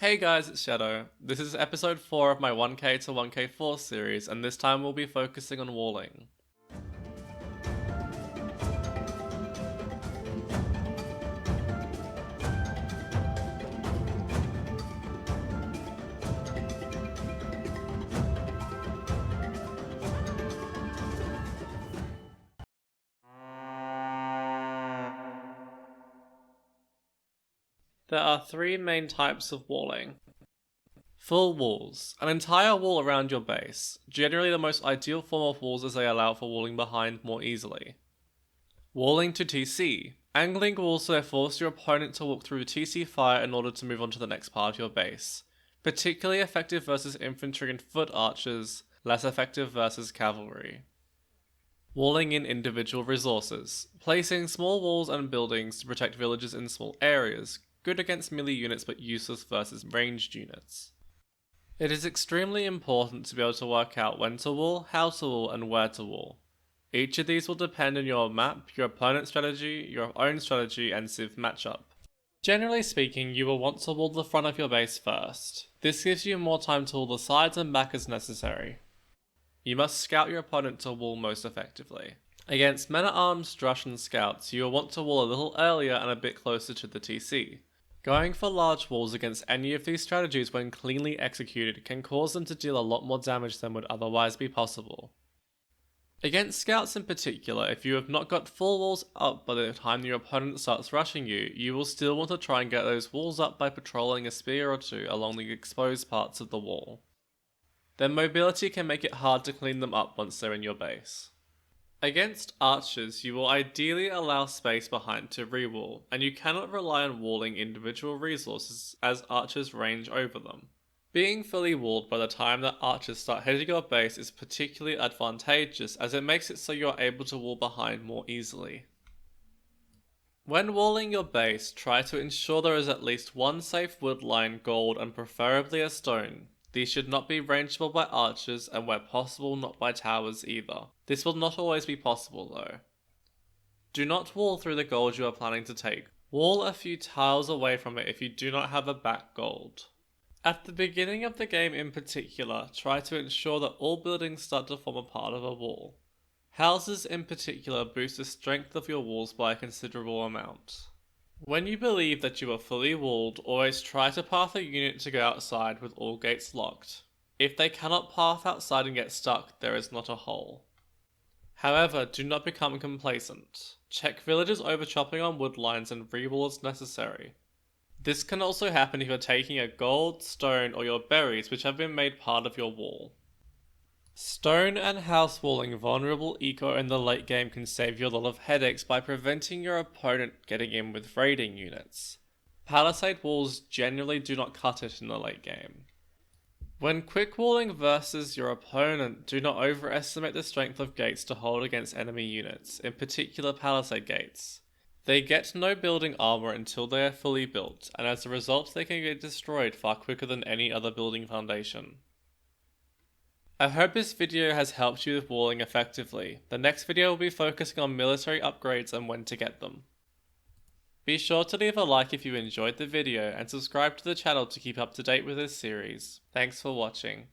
Hey guys, it's Shadow. This is episode 4 of my 1k to 1k4 series, and this time we'll be focusing on walling. There are 3 main types of walling. Full walls. An entire wall around your base. Generally the most ideal form of walls as they allow for walling behind more easily. Walling to TC. Angling walls so they force your opponent to walk through TC fire in order to move on to the next part of your base. Particularly effective versus infantry and foot archers, less effective versus cavalry. Walling in individual resources. Placing small walls and buildings to protect villages in small areas. Good against melee units but useless versus ranged units. It is extremely important to be able to work out when to wall, how to wall, and where to wall. Each of these will depend on your map, your opponent's strategy, your own strategy, and civ matchup. Generally speaking, you will want to wall the front of your base first. This gives you more time to wall the sides and back as necessary. You must scout your opponent to wall most effectively. Against men-at-arms, drush, and scouts, you will want to wall a little earlier and a bit closer to the TC. Going for large walls against any of these strategies when cleanly executed can cause them to deal a lot more damage than would otherwise be possible. Against scouts in particular, if you have not got full walls up by the time your opponent starts rushing you, you will still want to try and get those walls up by patrolling a spear or two along the exposed parts of the wall. Their mobility can make it hard to clean them up once they're in your base. Against archers, you will ideally allow space behind to re-wall, and you cannot rely on walling individual resources as archers range over them. Being fully walled by the time that archers start hitting your base is particularly advantageous as it makes it so you are able to wall behind more easily. When walling your base, try to ensure there is at least one safe wood line, gold, and preferably a stone. These should not be rangeable by archers and where possible not by towers either. This will not always be possible though. Do not wall through the gold you are planning to take. Wall a few tiles away from it if you do not have a back gold. At the beginning of the game in particular, try to ensure that all buildings start to form a part of a wall. Houses in particular boost the strength of your walls by a considerable amount. When you believe that you are fully walled, always try to path a unit to go outside with all gates locked. If they cannot path outside and get stuck, there is not a hole. However, do not become complacent. Check villages overchopping on wood lines and re-wall as necessary. This can also happen if you're taking a gold, stone, or your berries which have been made part of your wall. Stone and house walling vulnerable eco in the late game can save you a lot of headaches by preventing your opponent getting in with raiding units. Palisade walls generally do not cut it in the late game. When quick walling versus your opponent, do not overestimate the strength of gates to hold against enemy units, in particular palisade gates. They get no building armor until they are fully built, and as a result they can get destroyed far quicker than any other building foundation. I hope this video has helped you with walling effectively. The next video will be focusing on military upgrades and when to get them. Be sure to leave a like if you enjoyed the video and subscribe to the channel to keep up to date with this series. Thanks for watching.